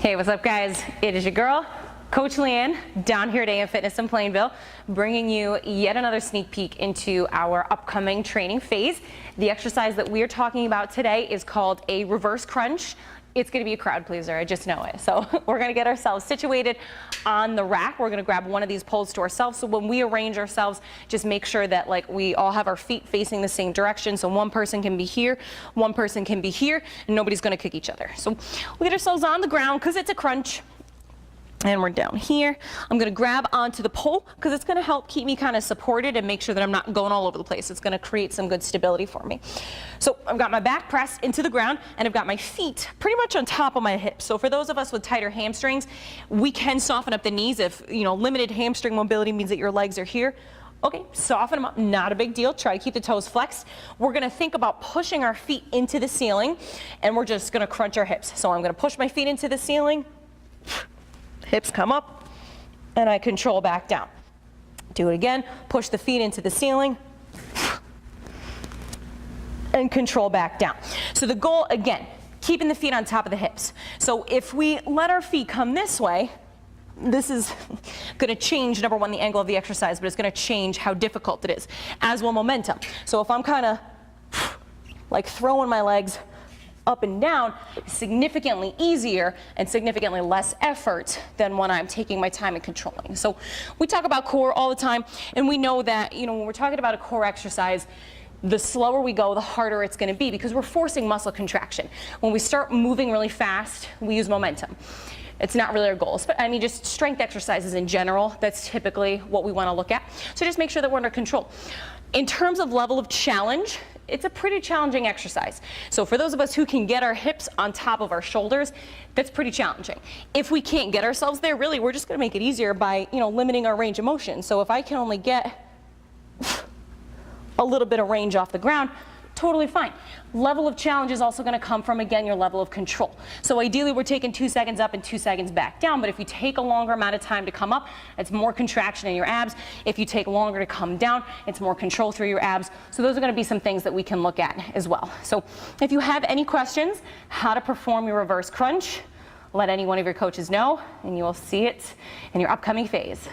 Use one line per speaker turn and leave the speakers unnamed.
Hey, what's up guys? It is your girl, Coach LeighAnn, down here at LeighAnn Fitness in Plainville, bringing you yet another sneak peek into our upcoming training phase. The exercise that we are talking about today is called a reverse crunch. It's gonna be a crowd pleaser, I just know it. So we're gonna get ourselves situated on the rack. We're gonna grab one of these poles to ourselves. So when we arrange ourselves, just make sure that like we all have our feet facing the same direction. So one person can be here, one person can be here, and nobody's gonna kick each other. So we get ourselves on the ground because it's a crunch. And we're down here. I'm gonna grab onto the pole because it's gonna help keep me kind of supported and make sure that I'm not going all over the place. It's gonna create some good stability for me. So I've got my back pressed into the ground and I've got my feet pretty much on top of my hips. So for those of us with tighter hamstrings, we can soften up the knees if, limited hamstring mobility means that your legs are here. Okay, soften them up, not a big deal. Try to keep the toes flexed. We're gonna think about pushing our feet into the ceiling and we're just gonna crunch our hips. So I'm gonna push my feet into the ceiling, hips come up, and I control back down. Do it again, push the feet into the ceiling, and control back down. So the goal, again, keeping the feet on top of the hips. So if we let our feet come this way, this is gonna change, number one, the angle of the exercise, but it's gonna change how difficult it is, as will momentum. So if I'm kinda like throwing my legs up and down, significantly easier and significantly less effort than when I'm taking my time and controlling. So we talk about core all the time, and we know that when we're talking about a core exercise, the slower we go, the harder it's going to be because we're forcing muscle contraction. When we start moving really fast, we use momentum. It's not really our goals, but I mean just strength exercises in general, that's typically what we want to look at. So just make sure that we're under control. In terms of level of challenge, it's a pretty challenging exercise. So for those of us who can get our hips on top of our shoulders, that's pretty challenging. If we can't get ourselves there, really, we're just gonna make it easier by, limiting our range of motion. So if I can only get a little bit of range off the ground, totally fine. Level of challenge is also gonna come from, again, your level of control. So ideally, we're taking 2 seconds up and 2 seconds back down, but if you take a longer amount of time to come up, it's more contraction in your abs. If you take longer to come down, it's more control through your abs. So those are gonna be some things that we can look at as well. So if you have any questions, how to perform your reverse crunch, let any one of your coaches know, and you will see it in your upcoming phase.